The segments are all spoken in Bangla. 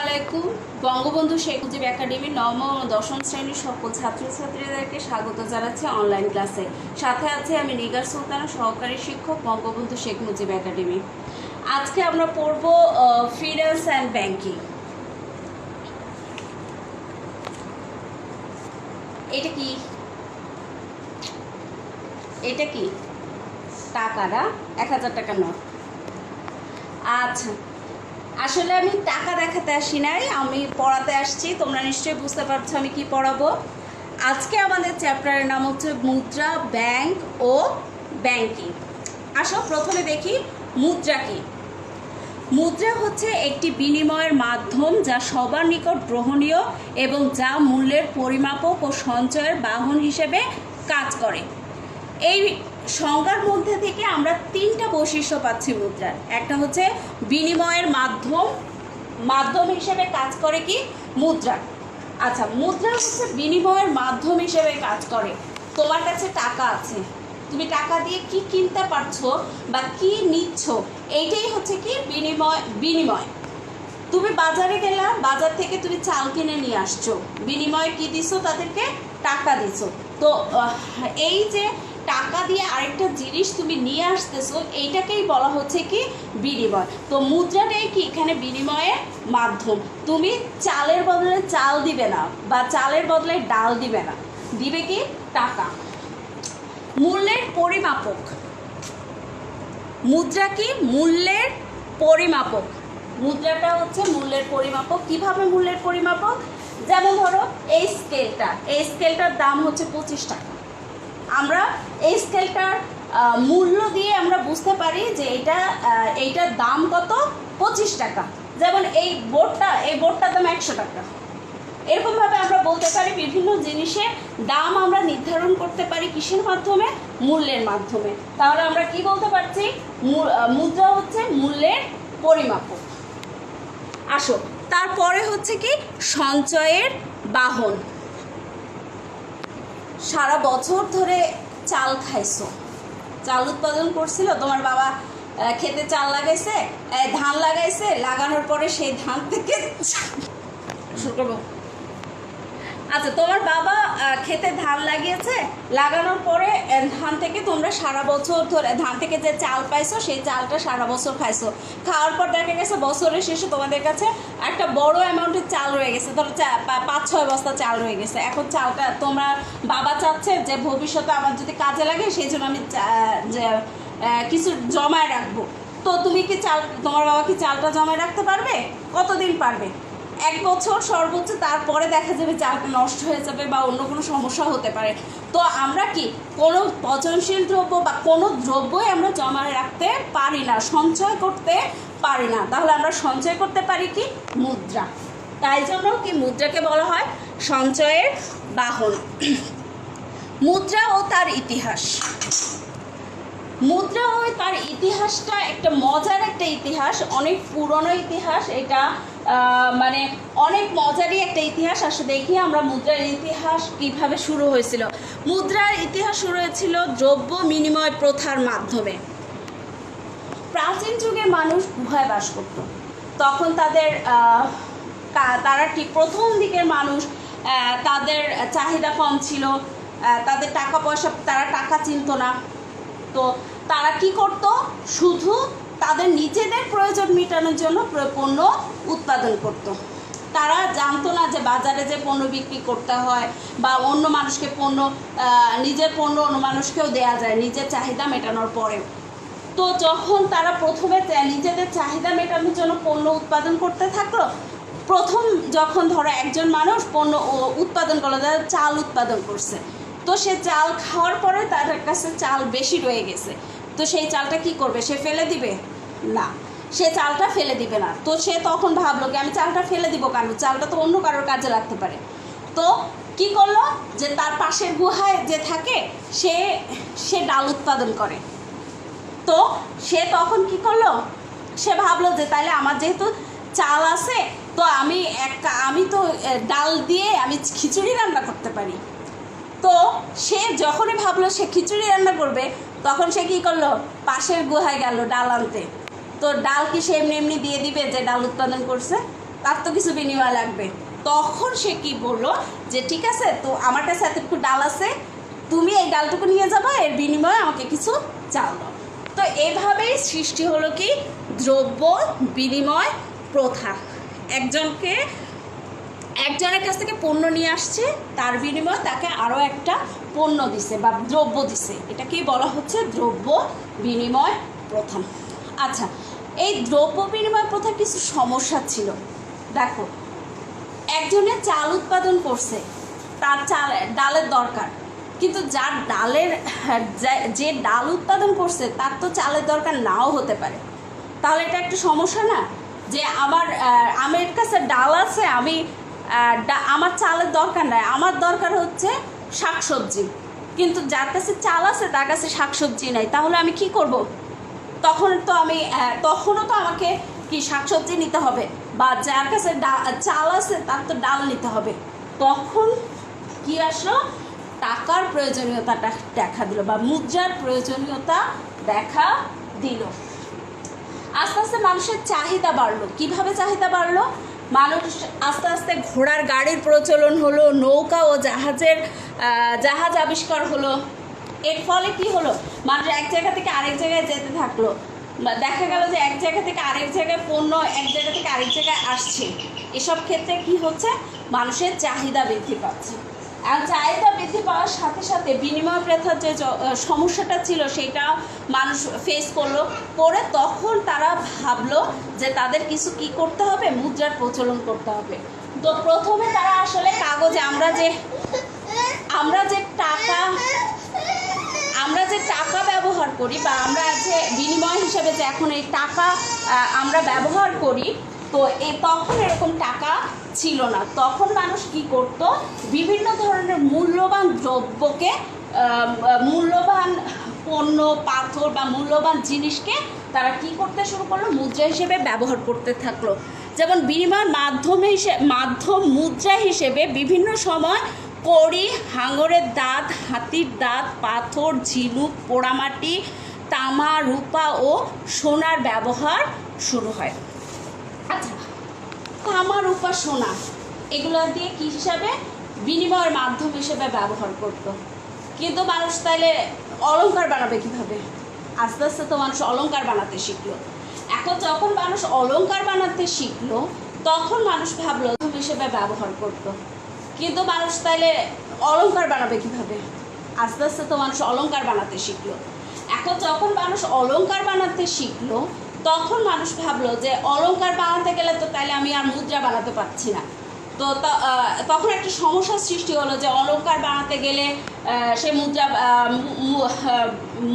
আলাইকুম। বঙ্গবন্ধু শেখ মুজিব একাডেমি নবম ও দশম শ্রেণীর সকল ছাত্রছাত্রীদেরকে স্বাগত জানাচ্ছি অনলাইন ক্লাসে। সাথে আছে আমি নিগার সুলতানা, সহকারী শিক্ষক, বঙ্গবন্ধু শেখ মুজিব একাডেমি। আজকে আমরা পড়ব ফিন্যান্স অ্যান্ড ব্যাংকিং। এটা কি এটা কি টাকা না? 1000 টাকার নোট। আচ্ছা, আসলে আমি টাকা দেখাতে আসি নাই, আমি পড়াতে আসছি। তোমরা নিশ্চয়ই বুঝতে পারছো আমি কি পড়াবো। আজকে আমাদের চ্যাপ্টারের নাম হচ্ছে মুদ্রা, ব্যাংক ও ব্যাংকিং। আসো প্রথমে দেখি মুদ্রা কি। মুদ্রা হচ্ছে একটি বিনিময়ের মাধ্যম যা সবার নিকট গ্রহণীয় এবং যা মূল্যের পরিমাপক ও সঞ্চয়ের বাহন হিসেবে কাজ করে। এই সংজ্ঞার মধ্যে থেকে আমরা তিনটা বৈশিষ্ট্য পাচ্ছি মুদ্রার। একটা হচ্ছে বিনিময়ের মাধ্যম হিসেবে কাজ করে কি মুদ্রা। আচ্ছা, মুদ্রা হচ্ছে বিনিময়ের মাধ্যম হিসেবে কাজ করে। তোমার কাছে টাকা আছে, তুমি টাকা দিয়ে কি কিনতে পারছো বা কি নিচ্ছ, এইটাই হচ্ছে কি বিনিময়। তুমি বাজারে গেলা, বাজার থেকে তুমি চাল কিনে নিয়ে আসছো, বিনিময়ে কি দিছো? তাদেরকে টাকা দিছো। তো এই যে টাকা দিয়ে আরেকটা জিনিস তুমি নিয়ে আসতেছো, এইটাকেই বলা হচ্ছে কি বিনিময়। তো মুদ্রাটাই কি এখানে বিনিময়ের মাধ্যম। তুমি চালের বদলে চাল দিবে না বা চালের বদলে ডাল দিবে না, দিবে কি টাকা। মূল্যের পরিমাপক। মুদ্রা কি মূল্যের পরিমাপক। মুদ্রাটা হচ্ছে মূল্যের পরিমাপক। কিভাবে মূল্যের পরিমাপক? যেমন ধরো এই স্কেলটার দাম হচ্ছে 25 টাকা। আমরা এই স্কেলটার মূল্য দিয়ে আমরা বুঝতে পারি যে এইটার দাম কত, 25 টাকা। যেমন এই বোর্ডটার দাম 100 টাকা। এরকমভাবে আমরা বলতে পারি বিভিন্ন জিনিসের দাম আমরা নির্ধারণ করতে পারি কিসের মাধ্যমে? মূল্যের মাধ্যমে। তাহলে আমরা কি বলতে পারছি? মুদ্রা হচ্ছে মূল্যের পরিমাপক। আসো, তারপরে হচ্ছে কি সঞ্চয়ের বাহন। সারা বছর ধরে চাল খাইছো, চাল উৎপাদন করছিল, তোমার বাবা খেতে চাল লাগাইছে, ধান লাগাইছে, লাগানোর পরে সেই ধান থেকে শুরু করবো। আচ্ছা, তোমার বাবা খেতে ধান লাগিয়েছে, লাগানোর পরে ধান থেকে তোমরা সারা বছর ধরে ধান থেকে যে চাল পাইছো সেই চালটা সারা বছর খাইছো। খাওয়ার পর দেখা গেছে বছরের শেষে তোমাদের কাছে একটা বড় অ্যামাউন্টের চাল রয়ে গেছে, ধরো 5-6 বস্তা চাল রয়ে গেছে। এখন চালটা তোমরা বাবা চাচ্ছে যে ভবিষ্যতে আমার যদি কাজে লাগে সেই জন্য আমি কিছু জমায় রাখবো। তো তুমি কি তোমার বাবা কি চালটা জমায় রাখতে পারবে? কতদিন পারবে? 1 বছর সর্বোচ্চ। তারপরে দেখা যাবে চালটা নষ্ট হয়ে যাবে বা অন্য কোনো সমস্যা হতে পারে। তো আমরা কি কোনো পচনশীল দ্রব্য বা কোনো দ্রব্যই আমরা জমায় রাখতে পারি না, সঞ্চয় করতে পারি না। তাহলে আমরা সঞ্চয় করতে পারি কি মুদ্রা। তাই জন্য কি মুদ্রাকে বলা হয় সঞ্চয়ের বাহন। মুদ্রা ও তার ইতিহাস। মুদ্রা ও তার ইতিহাসটা একটা মজার একটা ইতিহাস, অনেক পুরনো ইতিহাস। এটা মানে অনেক মজারই একটা ইতিহাস। আসলে দেখি আমরা মুদ্রার ইতিহাস কিভাবে শুরু হয়েছিল। মুদ্রার ইতিহাস শুরু হয়েছিল দ্রব্য বিনিময় প্রথার মাধ্যমে। প্রাচীন যুগে মানুষ গুহায় বাস করত। তখন তারা ঠিক প্রথম দিকের মানুষ, তাদের চাহিদা কম ছিল, তাদের টাকা পয়সা, তারা টাকা চিনত না। তো তারা কি করত? শুধু তাদের নিজেদের প্রয়োজন মেটানোর জন্য পণ্য উৎপাদন করত। তারা জানতো না যে বাজারে যে পণ্য বিক্রি করতে হয় বা অন্য মানুষকে নিজের পণ্য অন্য মানুষকেও দেয়া যায় নিজের চাহিদা মেটানোর পরেও। তো যখন তারা প্রথমে নিজেদের চাহিদা মেটানোর জন্য পণ্য উৎপাদন করতে থাকলো, প্রথম যখন ধরো একজন মানুষ পণ্য উৎপাদন করলো, যারা চাল উৎপাদন করছে, তো সে চাল খাওয়ার পরে তার কাছে চাল বেশি রয়ে গেছে। তো সেই চালটা কি করবে? সে ফেলে দিবে না, সে চালটা ফেলে দিবে না। তো সে তখন ভাবলো কি আমি চালটা ফেলে দিব কেন, চালটা তো অন্য কারোর কাজে লাগতে পারে। তো কি করলো যে তার পাশের গুহায় যে থাকে সে ডাল উৎপাদন করে। তো সে তখন কি করলো, সে ভাবলো যে তাইলে আমার যেহেতু চাল আছে, তো আমি তো ডাল দিয়ে আমি খিচুড়ি রান্না করতে পারি। তো সে যখনই ভাবলো সে খিচুড়ি রান্না করবে, তখন সে কী করলো, পাশের গুহায় গেল ডাল আনতে। তো ডাল কি সে এমনি এমনি দিয়ে দিবে যে ডাল উৎপাদন করছে? তার তো কিছু বিনিময় লাগবে। তখন সে কি বললো যে ঠিক আছে, তো আমার কাছে এতটুকু ডাল আছে, তুমি এই ডালটুকু নিয়ে যাবা, এর বিনিময়ে আমাকে কিছু চাল দাও। তো এভাবেই সৃষ্টি হলো কি দ্রব্য বিনিময় প্রথা। একজনের কাছ থেকে পণ্য নিয়ে আসছে, তার বিনিময়ে তাকে আরও একটা পণ্য দিছে বা দ্রব্য দিছে, এটাকেই বলা হচ্ছে দ্রব্য বিনিময় প্রথা। আচ্ছা, এই দ্রব্য বিনিময় প্রথার কিছু সমস্যা ছিল। দেখো, একজনে চাল উৎপাদন করছে, তার ডালের দরকার, কিন্তু যে ডাল উৎপাদন করছে তার তো চালের দরকার নাও হতে পারে। তাহলে এটা একটা সমস্যা না, যে আমার কাছে ডাল আছে, আমার চালের দরকার নাই, আমার দরকার হচ্ছে শাকসবজি, কিন্তু যার কাছে চাল আছে তার কাছে শাকসবজি নাই, তাহলে আমি কি করব? তখনও তো আমাকে কি শাকসবজি নিতে হবে, বা যার কাছে চাল আছে তার তো ডাল নিতে হবে। তখন কি আসলো? টাকার প্রয়োজনীয়তাটা দেখা দিল, বা মুদ্রার প্রয়োজনীয়তা দেখা দিল। আস্তে আস্তে মানুষের চাহিদা বাড়লো। কিভাবে চাহিদা বাড়লো? মানুষ আস্তে আস্তে ঘোড়ার গাড়ির প্রচলন হলো, নৌকা ও জাহাজ আবিষ্কার হলো। এর ফলে কি হলো? মানুষ এক জায়গা থেকে আরেক জায়গায় যেতে থাকলো। দেখা গেল যে এক জায়গা থেকে আরেক জায়গায় পণ্য এক জায়গা থেকে আরেক জায়গায় আসছে। এসব ক্ষেত্রে কি হচ্ছে? মানুষের চাহিদা বৃদ্ধি পাচ্ছে। আর চাহিদা বৃদ্ধি পাওয়ার সাথে সাথে বিনিময় প্রথার যে সমস্যাটা ছিল সেটা মানুষ ফেস করে তখন তারা ভাবলো যে তাদের কিছু কি করতে হবে, মুদ্রার প্রচলন করতে হবে। তো প্রথমে তারা আসলে কাগজে আমরা যে টাকা ব্যবহার করি, বা আমরা যে বিনিময় হিসেবে যে এখন এই টাকা আমরা ব্যবহার করি, তো তখন এরকম টাকা ছিল না। তখন মানুষ কি করত? বিভিন্ন ধরনের মূল্যবান দ্রব্যকে, মূল্যবান পণ্য, পাথর বা মূল্যবান জিনিসকে তারা কি করতে শুরু করলো? মুদ্রা হিসেবে ব্যবহার করতে থাকলো। যেমন বিনিময়ের মাধ্যম মুদ্রা হিসেবে বিভিন্ন সময় কড়ি, হাঙরের দাঁত, হাতির দাঁত, পাথর, ঝিনুক, পোড়ামাটি, তামা, রূপা ও সোনার ব্যবহার শুরু হয়। আচ্ছা, তামা, রূপা, সোনা এগুলো দিয়ে কি হিসাবে? বিনিময়ের মাধ্যম হিসেবে ব্যবহার করত। কিন্তু মানুষ তাইলে অলংকার বানাবে কিভাবে? আস্তে আস্তে তো মানুষ অলংকার বানাতে শিখলো। এখন যখন মানুষ অলংকার বানাতে শিখলো, তখন মানুষ ভাবলো হিসেবে ব্যবহার করত। কিন্তু মানুষ তাইলে অলংকার বানাবে কিভাবে? আস্তে আস্তে তো মানুষ অলংকার বানাতে শিখলো। এখন যখন মানুষ অলংকার বানাতে শিখলো, তখন মানুষ ভাবলো যে অলংকার বানাতে গেলে তো তাইলে আমি আর মুদ্রা বানাতে পারছি না। তো তখন একটা সমস্যার সৃষ্টি হলো যে অলংকার বানাতে গেলে সে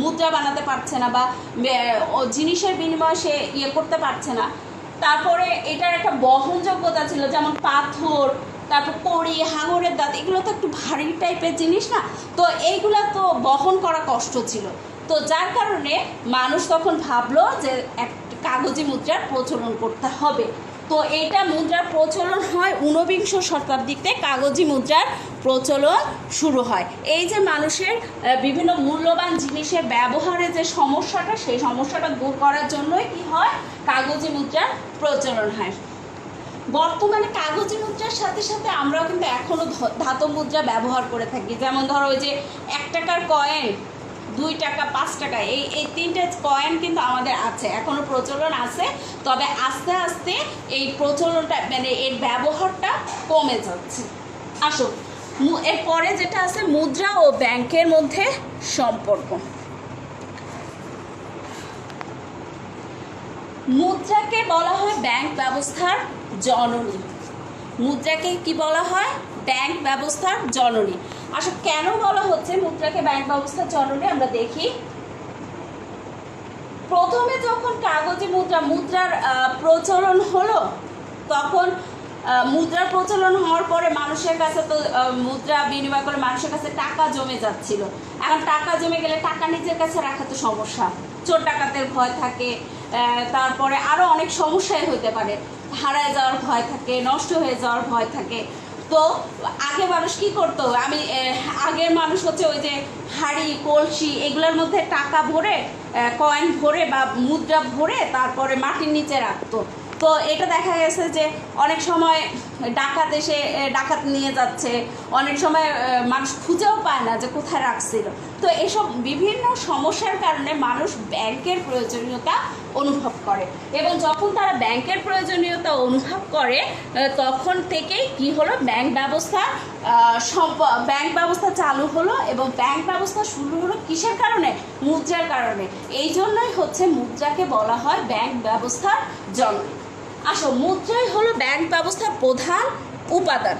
মুদ্রা বানাতে পারছে না, বা জিনিসের বিনিময়ে সে করতে পারছে না। তারপরে এটার একটা বহনযোগ্যতা ছিল, যেমন পাথর, তারপর কড়ি, হাঙরের দাঁত, এগুলো তো একটু ভারী টাইপের জিনিস না, তো এইগুলো তো বহন করা কষ্ট ছিল। তো যার কারণে মানুষ তখন ভাবলো যে কাগজি মুদ্রার প্রচলন করতে হবে। তো এইটা মুদ্রার প্রচলন হয় ঊনবিংশ শতাব্দীতে, কাগজি মুদ্রার প্রচলন শুরু হয়। এই যে মানুষের বিভিন্ন মূল্যবান জিনিসের ব্যবহারে যে সমস্যাটা, সেই সমস্যাটা দূর করার জন্যই কি হয়? কাগজি মুদ্রার প্রচলন হয়। বর্তমানে কাগজি মুদ্রার সাথে সাথে আমরাও কিন্তু এখনও ধাতব মুদ্রা ব্যবহার করে থাকি। যেমন ধরো ওই যে 1 টাকার কয়েন, 2 টাকা, 5 টাকা, এই 3টে কয়েন কিন্তু আমাদের আছে, এখনও প্রচলন আছে। তবে আস্তে আস্তে এই প্রচলনটা, মানে এর ব্যবহারটা কমে যাচ্ছে। আসো, এরপরে যেটা আছে মুদ্রা ও ব্যাংকের মধ্যে সম্পর্ক। মুদ্রাকে বলা হয় ব্যাংক ব্যবস্থার জননী। মুদ্রাকে কি বলা হয়? ব্যাংক ব্যবস্থার জননী। আসলে কেন বলা হচ্ছে মুদ্রাকে ব্যাংক ব্যবস্থার জননী, আমরা দেখি। প্রথমে যখন কাগজি মুদ্রার প্রচলন হলো, তখন মুদ্রার প্রচলন হওয়ার পরে মানুষের কাছে তো মুদ্রা বিনিময় করে মানুষের কাছে টাকা জমে যাচ্ছিল। এখন টাকা জমে গেলে টাকা নিজের কাছে রাখা তো সমস্যা, চোর ডাকাতের ভয় থাকে, তারপরে আরও অনেক সমস্যাই হতে পারে, হারায় যাওয়ার ভয় থাকে, নষ্ট হয়ে যাওয়ার ভয় থাকে। তো আগে মানুষ কি করতো? আগের মানুষ হচ্ছে ওই যে হাঁড়ি, কলসি, এগুলোর মধ্যে টাকা ভরে, কয়েন ভরে বা মুদ্রা ভরে তারপরে মাটির নিচে রাখতো। তো তো এটা দেখা গেছে যে অনেক সময় ডাকাত এসে ডাকাত নিয়ে যাচ্ছে, অনেক সময় মানুষ খুঁজেও পায় না যে কোথায় রাখছিল। তো এসব বিভিন্ন সমস্যার কারণে মানুষ ব্যাংকের প্রয়োজনীয়তা অনুভব করে, এবং যখন তারা ব্যাংকের প্রয়োজনীয়তা অনুভব করে তখন থেকেই কি হলো, ব্যাংক ব্যবস্থা চালু হলো। এবং ব্যাংক ব্যবস্থা শুরু হলো কিসের কারণে? মুদ্রার কারণে। এই জন্যই হচ্ছে মুদ্রাকে বলা হয় ব্যাংক ব্যবস্থার জননী। আসো, মুদ্রাই হলো ব্যাংক ব্যবস্থার প্রধান উপাদান।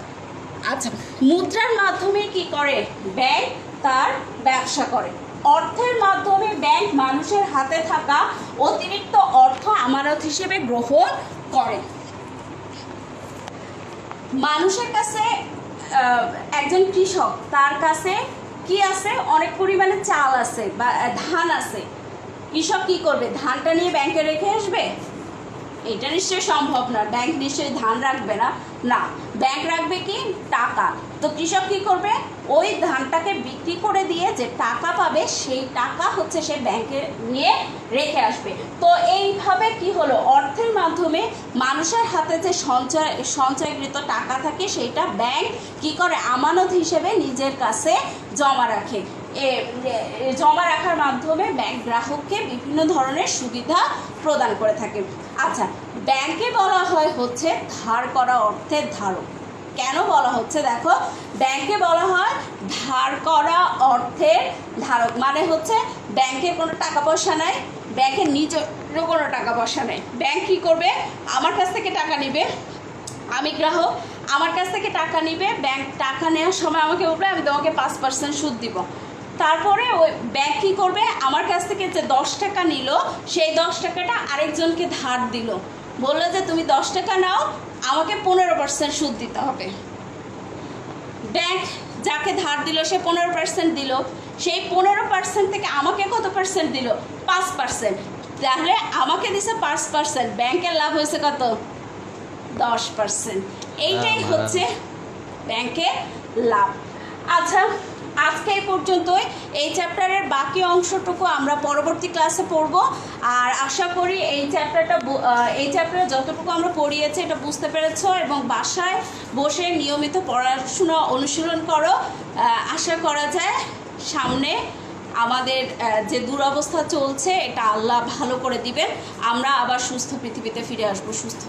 আচ্ছা, মুদ্রার মাধ্যমে কি করে ব্যাংক তার ব্যবসা করে? অর্থের মাধ্যমে ব্যাংক মানুষের হাতে থাকা অতিরিক্ত অর্থ আমানত হিসেবে গ্রহণ করে। মানুষের কাছে একজন কৃষক, তার কাছে কি আছে? অনেক পরিমাণে চাল আছে বা ধান আছে। কৃষক কি করবে? ধানটা নিয়ে ব্যাংকে রেখে আসবে? এটা নিশ্চয়ই সম্ভব না। ব্যাংক নিশ্চয়ই ধান রাখবে না, না, ব্যাংক রাখবে কি? টাকা। তো কৃষক কি করবে? ওই ধানটাকে বিক্রি করে দিয়ে যে টাকা পাবে সেই টাকা হচ্ছে সে ব্যাংকে নিয়ে রেখে আসবে। তো এইভাবে কি হলো, অর্থের মাধ্যমে মানুষের হাতে যে সঞ্চয়কৃত টাকা থাকে সেইটা ব্যাংক কি করে? আমানত হিসেবে নিজের কাছে জমা রাখে। জমা রাখার মাধ্যমে ব্যাংক গ্রাহককে বিভিন্ন ধরনের সুবিধা প্রদান করে থাকে। আচ্ছা, ব্যাংকে বলা হয় হচ্ছে ধার করা অর্থের ধারক। কেন বলা হচ্ছে? দেখো, ব্যাংকে বলা হয় ধার করা অর্থের ধারক, মানে হচ্ছে ব্যাংকের কোনো টাকা পয়সা নাই, ব্যাংকের নিজেরও কোনো টাকা পয়সা নেই। ব্যাংক কী করবে? আমার কাছ থেকে টাকা নিবে, আমি গ্রাহক, আমার কাছ থেকে টাকা নিবে। ব্যাংক টাকা নেওয়ার সময় আমাকে বলবে আমি তোমাকে 5% সুদ দিব। তারপরে ওই ব্যাংক কী করবে? আমার কাছ থেকে যে 10 টাকা নিল সেই 10 টাকাটা আরেকজনকে ধার দিল, বললো যে তুমি 10 টাকা নাও, আমাকে 15% সুদ দিতে হবে। ব্যাংক যাকে ধার দিল সে 15% দিল, সেই 15% থেকে আমাকে কত পার্সেন্ট দিল? 5%। তাহলে আমাকে দিছে 5%, ব্যাংকের লাভ হয়েছে কত? 10%। এইটাই হচ্ছে ব্যাংকের লাভ। আচ্ছা, আজকে এই পর্যন্তই। এই চ্যাপ্টারের বাকি অংশটুকু আমরা পরবর্তী ক্লাসে পড়ব। আর আশা করি এই চ্যাপ্টারে যতটুকু আমরা পড়িয়েছি এটা বুঝতে পেরেছো এবং বাসায় বসে নিয়মিত পড়াশোনা অনুশীলন করো। আশা করা যায় সামনে আমাদের যে দুরবস্থা চলছে এটা আল্লাহ ভালো করে দিবেন, আমরা আবার সুস্থ পৃথিবীতে ফিরে আসবো। সুস্থ